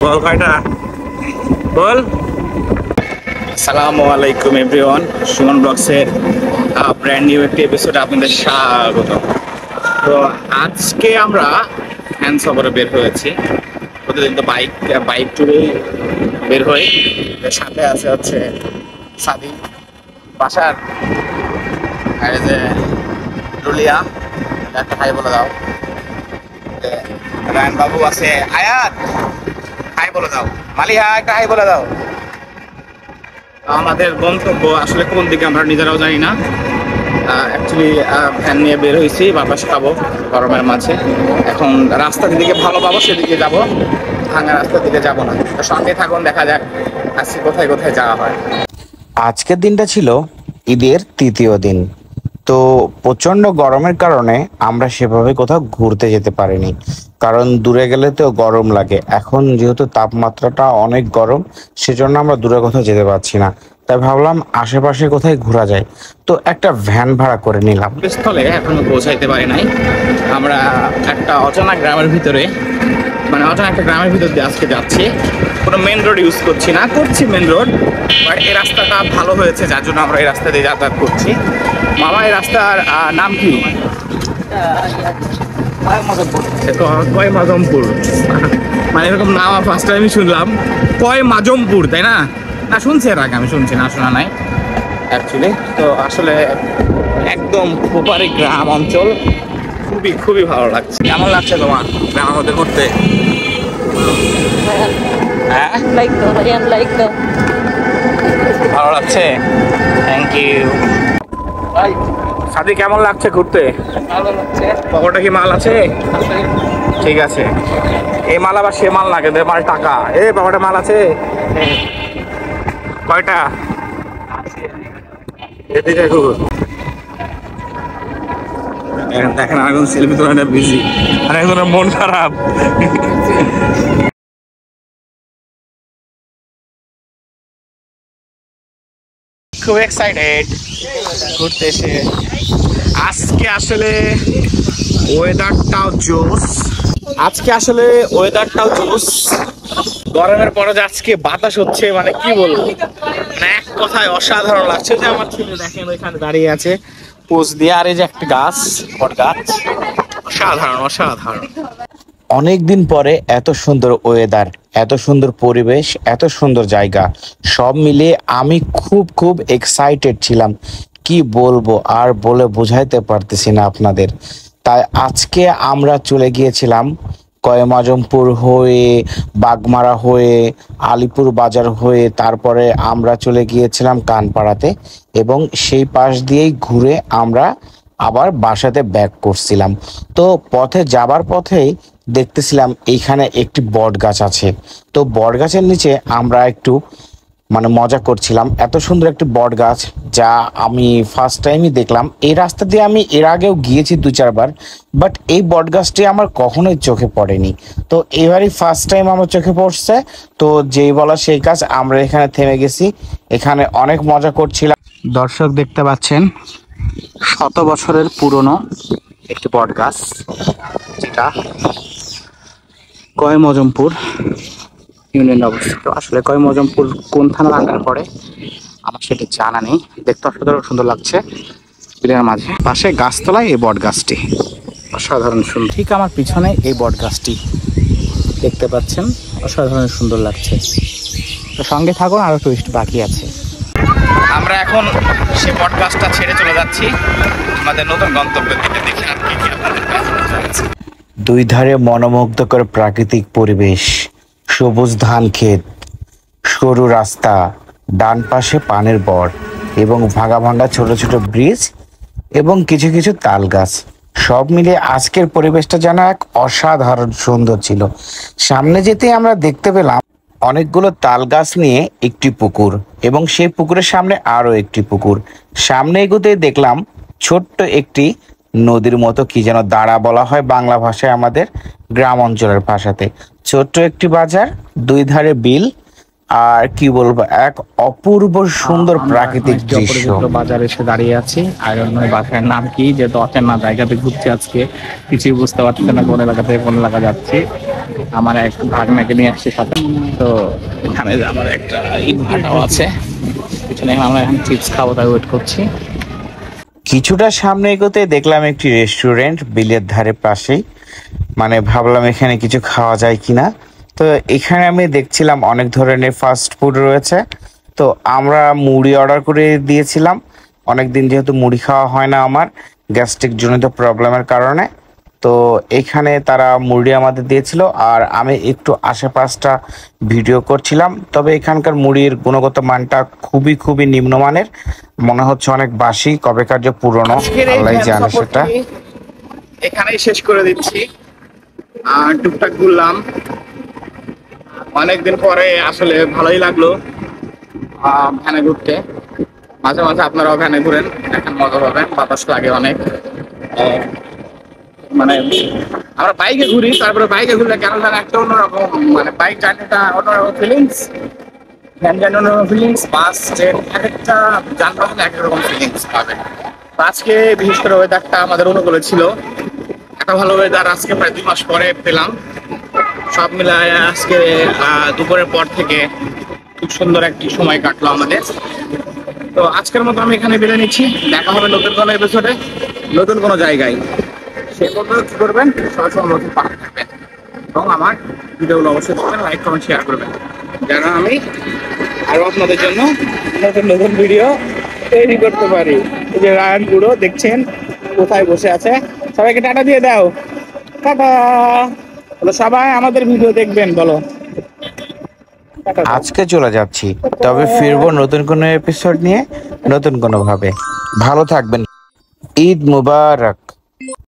বল কয়টা বল। আসসালামু আলাইকুম এভরিওয়ান, সুমন ব্লগসের ব্র্যান্ড নিউ একটি এপিসোডে আপনাদের স্বাগত। তো আজকে আমরা হ্যান্ড সফরে বের হয়েছি। প্রতিদিন তো বাইক ট্যুরে বের হই। সাথে আছে হচ্ছে সাদি বাসার, আর এই যে লুলিয়া, একটা হাই বলে দাও। রায়ন বাবু আছে, আয়াত হাই বলে দাও, মালিহা একটা হাই বলে দাও। আমাদের গন্তব্য আসলে কোন দিকে আমরা নিজেরাও জানি না। অ্যাকচুয়ালি ভ্যান নিয়ে বের হয়েছি, বাতাস খাবো গরমের মাঝে। এখন রাস্তা যেদিকে ভালো পাবো সেদিকে যাবো, ভাঙা রাস্তার দিকে যাবো না। তো সঙ্গে থাকুন, দেখা যাক আজকে কোথায় কোথায় যাওয়া হয়। আজকের দিনটা ছিল ঈদের তৃতীয় দিন। তো প্রচন্ড গরমের কারণে আমরা সেভাবে কোথাও ঘুরতে যেতে পারিনি, কারণ দূরে গেলে তো গরম লাগে। এখন যেহেতু তাপমাত্রাটা অনেক গরম, সেজন্য আমরা দূরে কোথাও যেতে পারছি না। তাই ভাবলাম আশেপাশে কোথায় ঘোরা যায়, তো একটা ভ্যান ভাড়া করে নিলাম। স্থলে এখনো পৌঁছাইতে পারি নাই। আমরা একটা অজানা গ্রামের ভিতরে, মানে অজানা একটা গ্রামের ভিতর দিয়ে আজকে যাচ্ছি। কোনো মেন রোড ইউজ করছি না, করছি মেন রোড, বাট এই রাস্তাটা ভালো হয়েছে যার জন্য আমরা এই রাস্তা দিয়ে যাতায়াত করছি। মামা, এই রাস্তার নাম কি? কয় মাজমপুর, মানে এরকম নাম ফার্স্ট টাইমই শুনলাম। কয় মাজমপুর, তাই না? না শুনছি, এর আগে আমি শুনছি, না শোনা নাই অ্যাকচুয়ালি। তো আসলে একদম প্রপারি গ্রাম অঞ্চল, খুবই খুবই ভালো লাগছে। কেমন লাগছে তোমার গ্রামের মধ্যে ঘুরতে? হ্যাঁ, ভালো লাগছে, থ্যাংক ইউ। সাদি, কেমন লাগছে ঘুরতে? ভালো লাগছে। পকেটে কি মাল আছে? ঠিক আছে, এই মাল আবার সে মাল লাগে, মাল টাকা। পকেটে মাল আছে কয়টা? এদিকে দেখেন এখন সেলফি তোলা বিজি, আর একজনের মন খারাপ। খুব এক্সাইটেড ঘুরতে এসে। আজকে আসলে ওয়েদারটাও জোস, গরমের পরে যে আজকে বাতাস হচ্ছে, মানে কি বলবো, মানে এক কথায় অসাধারণ লাগছে। যে আমার ছেলে দেখেন ওইখানে দাঁড়িয়ে আছে পোজ দিয়ে, আর এই যে একটা গাছ, বট গাছ, অসাধারণ অসাধারণ। অনেক দিন পরে এত সুন্দর ওয়েদার, এত সুন্দর পরিবেশ, এত সুন্দর জায়গা, সব মিলিয়ে আমি খুব খুব এক্সাইটেড ছিলাম। কি বলবো, আর বলে বোঝাইতে পারতেছি না আপনাদের। তাই আজকে আমরা চলে গিয়েছিলাম কয়মাজমপুর হয়ে, বাগমারা হয়ে, আলিপুর বাজার হয়ে, তারপরে আমরা চলে গিয়েছিলাম কানপাড়াতে, এবং সেই পাশ দিয়েই ঘুরে আমরা আবার বাসাতে ব্যাক করছিলাম। তো পথে যাবার পথেই দেখতেছিলাম এইখানে একটি বট গাছ আছে। তো বট গাছের নিচে আমরা একটু মানে মজা করছিলাম। এত সুন্দর একটি বট গাছ, যা আমি ফার্স্ট টাইমই দেখলাম। এই রাস্তা দিয়ে আমি এর আগেও গিয়েছি 2-4 বার, বাট এই বট গাছটি আমার কখনোই চোখে পড়েনি। তো এবারই ফার্স্ট টাইম আমার চোখে পড়ছে। তো যেই বলা সেই কাজ, আমরা এখানে থেমে গেছি, এখানে অনেক মজা করছিলাম। দর্শক দেখতে পাচ্ছেন, 100 বছরের পুরনো একটি বট গাছ, যেটা কয়মজমপুর ইউনিয়নে অবস্থিত। আসলে কয়মজমপুর কোন থানার আন্ডার পড়ে আমার সেটা জানা নেই। দেখতে অসাধারণ সুন্দর লাগছে বিলের মাঝে, পাশে গাছতলায় এই বট গাছটি অসাধারণ সুন্দর। ঠিক আমার পিছনে এই বট গাছটি দেখতে পাচ্ছেন, অসাধারণ সুন্দর লাগছে। তো সঙ্গে থাকুন, আরো টুরিস্ট বাকি আছে। আমরা এখন সেই বট গাছটা ছেড়ে চলে যাচ্ছি আমাদের নতুন গন্তব্যের দিকে। দেখি আর কি কি আপনাদের কাছে। দুই ধারে মনোমুগ্ধকর প্রাকৃতিক পরিবেশ, সবুজ ধান ক্ষেত, সরু রাস্তা, ডান পাশে পানের বর এবং ভাঙা ভাঙা ছোট ছোট ব্রিজ এবং কিছু কিছু তাল গাছ, সব মিলিয়ে আজকের পরিবেশটা যেন এক অসাধারণ সুন্দর ছিল। সামনে যেতেই আমরা দেখতে পেলাম অনেকগুলো তাল গাছ নিয়ে একটি পুকুর, এবং সেই পুকুরের সামনে আরো একটি পুকুর। সামনে এগোতে দেখলাম ছোট্ট একটি নদীর মতো, কি যেন দাঁড়া বলা হয় বাংলা ভাষায়, আমাদের গ্রাম অঞ্চলের ভাষাতে। ছোট্ট একটি বাজার, দুই ধারে বিল, আর কি বলবো, এক অপূর্ব সুন্দর আমরা প্রাকৃতিক একটি দৃশ্য। অপরিচিত বাজারে এসে দাঁড়িয়ে আছি। আয়রন বাজারের নাম কি, যেহেতু অচেনা জায়গাতে ঘুরছি আজকে, কিছুই বুঝতে পারছি না কোন এলাকা থেকে কোন এলাকা যাচ্ছি। আমার এক ভাগনাকে নিয়ে আসছি সাথে। তো এখানে যে আমার একটা ইট ভাটাও আছে, পিছনে আমরা এখন চিপস খাবো তাই ওয়েট করছি। কিছুটা সামনে এগোতে দেখলাম একটি রেস্টুরেন্ট বিলের ধারে পাশেই, মানে ভাবলাম এখানে কিছু খাওয়া যায় কিনা। তো এখানে আমি দেখছিলাম অনেক ধরনের ফাস্ট ফুড রয়েছে। তো আমরা মুড়ি অর্ডার করে দিয়েছিলাম। অনেকদিন যেহেতু মুড়ি খাওয়া হয় না আমার, গ্যাস্ট্রিক জনিত প্রবলেমের কারণে। তো এখানে তারা মুড়ি আমাদের দিয়েছিল, আর আমি একটু আশেপাশটা ভিডিও করছিলাম। তবে এখানকার মুড়ির গুণগত মানটা খুবই খুবই নিম্নমানের, মনে হচ্ছে অনেক বাসি, কবেকার যে পুরনো আজকের এই আল্লাহ ভ্যান জানে সেটা। সফরটি এখানেই শেষ করে দিচ্ছি। আর টুকটাক ঘুরলাম, অনেকদিন পরে আসলে ভালোই লাগলো ভ্যানে ঘুরতে। মাঝে মাঝে আপনারাও ভ্যানে ঘুরেন, এখন মজা পাবেন, বাতাস লাগে অনেক। আহ, মানে আমরা বাইকে ঘুরি, তারপরে বাইকে ঘুরলে কেন যেন একটা অন্যরকম, মানে বাইক জার্নিটা অন্যরকম ফিলিংস, ভ্যান জার্নি অন্যরকম ফিলিংস, বাস ট্রেন এক একটা যানবাহন এক এক রকম ফিলিংস পাবে। তো আজকে বিশেষ করে ওয়েদারটা আমাদের অনুকূলে ছিল, একটা ভালো ওয়েদার আজকে প্রায় 2 মাস পরে পেলাম। সব মিলায় আজকে দুপুরের পর থেকে খুব সুন্দর একটি সময় কাটলো আমাদের। তো আজকের মতো আমি এখানে বেরিয়ে নিচ্ছি, দেখা হবে নতুন কোনো এপিসোডে, নতুন কোনো জায়গায়। সে পর্যন্ত কি করবেন, সবসময় নতুন পাহাড় থাকবেন এবং আমার ভিডিওগুলো অবশ্যই দেখবেন, লাইক কমেন্ট শেয়ার করবেন, যেন আমি আরো আপনাদের জন্য নতুন নতুন ভিডিও তৈরি করতে পারি। এই যে রায়ন বুড়ো দেখছেন কোথায় বসে আছে, সবাইকে টাটা দিয়ে দাও, টাটা। বলো সবাই আমাদের ভিডিও দেখবেন, বলো টাটা দাও। আজকে চলে যাচ্ছি, তবে ফিরবো নতুন কোনো এপিসোড নিয়ে, নতুন কোনো ভাবে। ভালো থাকবেন। ঈদ মুবারক।